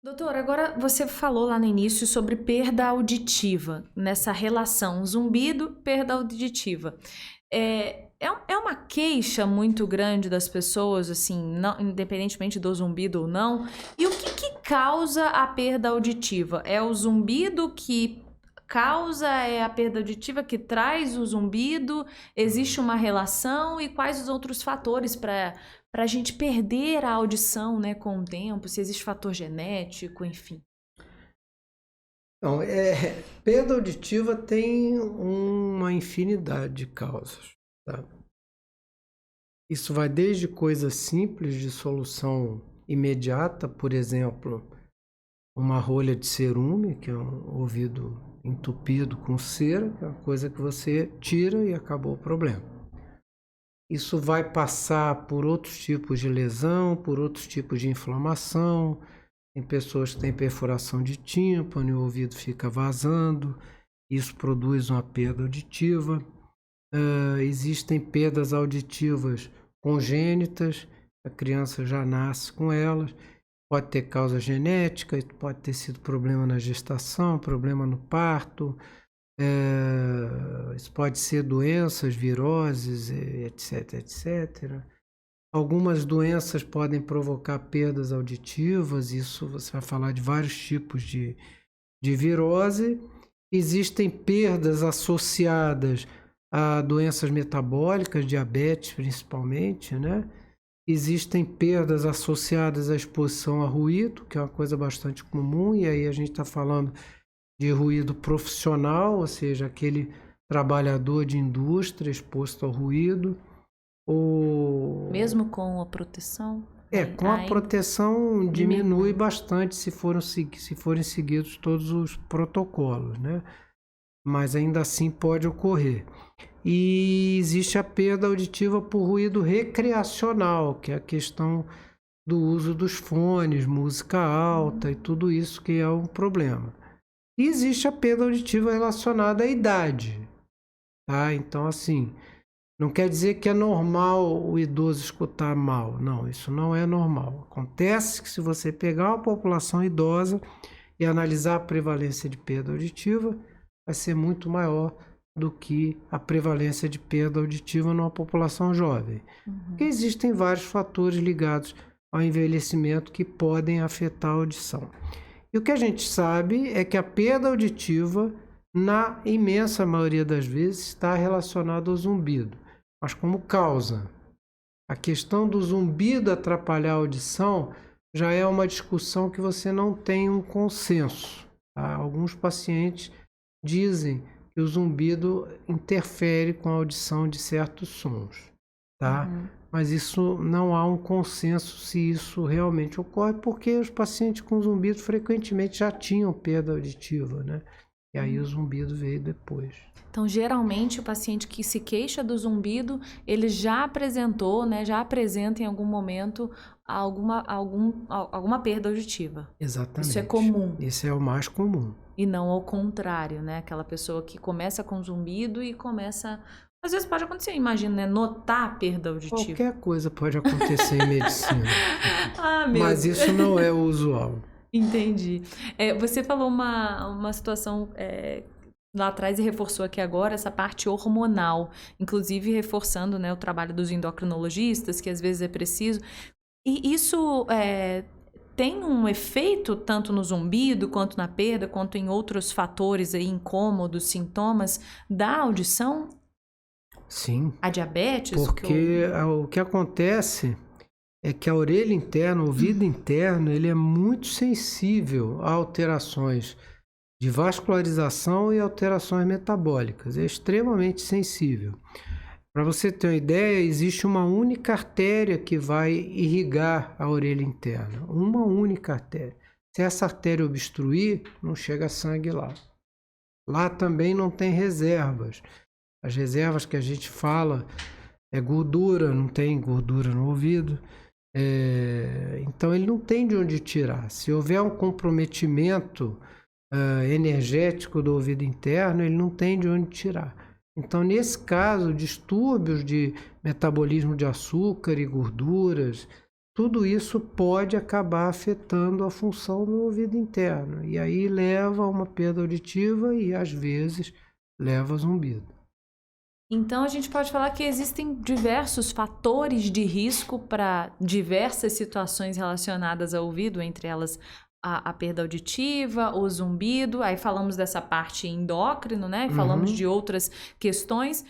Doutor, agora você falou lá no início sobre perda auditiva, nessa relação zumbido, perda auditiva. É uma queixa muito grande das pessoas, assim, independentemente do zumbido ou não. E o que causa a perda auditiva? É o zumbido que causa, é a perda auditiva que traz o zumbido? Existe uma relação? E quais os outros fatores para a gente perder a audição, né, com o tempo, se existe fator genético, enfim. Não, perda auditiva tem uma infinidade de causas, tá? Isso vai desde coisas simples de solução imediata, por exemplo, uma rolha de cerume, que é um ouvido entupido com cera, que é uma coisa que você tira e acabou o problema. Isso vai passar por outros tipos de lesão, por outros tipos de inflamação. Tem pessoas que têm perfuração de tímpano e o ouvido fica vazando, isso produz uma perda auditiva. Existem perdas auditivas congênitas, a criança já nasce com elas, pode ter causa genética, pode ter sido problema na gestação, problema no parto, isso pode ser doenças, viroses, etc, etc. Algumas doenças podem provocar perdas auditivas, isso você vai falar de vários tipos de virose. Existem perdas associadas a doenças metabólicas, diabetes principalmente, né? Existem perdas associadas à exposição a ruído, que é uma coisa bastante comum, e aí a gente está falando de ruído profissional, ou seja, aquele trabalhador de indústria exposto ao ruído. Mesmo com a proteção? Com a proteção diminui bastante se forem seguidos todos os protocolos, né? Mas ainda assim pode ocorrer. E existe a perda auditiva por ruído recreacional, que é a questão do uso dos fones, música alta e tudo isso que é um problema. E existe a perda auditiva relacionada à idade, tá? Então, assim, não quer dizer que é normal o idoso escutar mal. Não, isso não é normal. Acontece que se você pegar uma população idosa e analisar a prevalência de perda auditiva, vai ser muito maior do que a prevalência de perda auditiva numa população jovem. Porque existem vários fatores ligados ao envelhecimento que podem afetar a audição. E o que a gente sabe é que a perda auditiva, na imensa maioria das vezes, está relacionada ao zumbido. Mas como causa, a questão do zumbido atrapalhar a audição já é uma discussão que você não tem um consenso. Tá? Alguns pacientes dizem que o zumbido interfere com a audição de certos sons, tá? Mas isso não há um consenso se isso realmente ocorre, porque os pacientes com zumbido frequentemente já tinham perda auditiva, né? E aí o zumbido veio depois. Então, geralmente, o paciente que se queixa do zumbido, ele já apresentou, né, já apresenta em algum momento alguma perda auditiva. Exatamente. Isso é comum. Isso é o mais comum. E não ao contrário, né? Aquela pessoa que começa com zumbido e começa... Às vezes pode acontecer, imagina, né? Notar a perda auditiva. Qualquer coisa pode acontecer em medicina. Mas isso não é o usual. Entendi. Você falou uma situação lá atrás e reforçou aqui agora essa parte hormonal, inclusive reforçando, né, o trabalho dos endocrinologistas, que às vezes é preciso. E isso tem um efeito tanto no zumbido, quanto na perda, quanto em outros fatores aí, incômodos, sintomas da audição? Sim. A diabetes? Porque o que acontece é que a orelha interna, o ouvido interno, ele é muito sensível a alterações de vascularização e alterações metabólicas. É extremamente sensível. Para você ter uma ideia, existe uma única artéria que vai irrigar a orelha interna. Uma única artéria. Se essa artéria obstruir, não chega sangue lá. Lá também não tem reservas. As reservas que a gente fala é gordura, não tem gordura no ouvido. Então ele não tem de onde tirar. Se houver um comprometimento energético do ouvido interno, ele não tem de onde tirar. Então, nesse caso, distúrbios de metabolismo de açúcar e gorduras, tudo isso pode acabar afetando a função do ouvido interno. E aí leva a uma perda auditiva e, às vezes, leva a zumbido. Então, a gente pode falar que existem diversos fatores de risco para diversas situações relacionadas ao ouvido, entre elas a perda auditiva, o zumbido. Aí falamos dessa parte endócrino, né? Falamos de outras questões.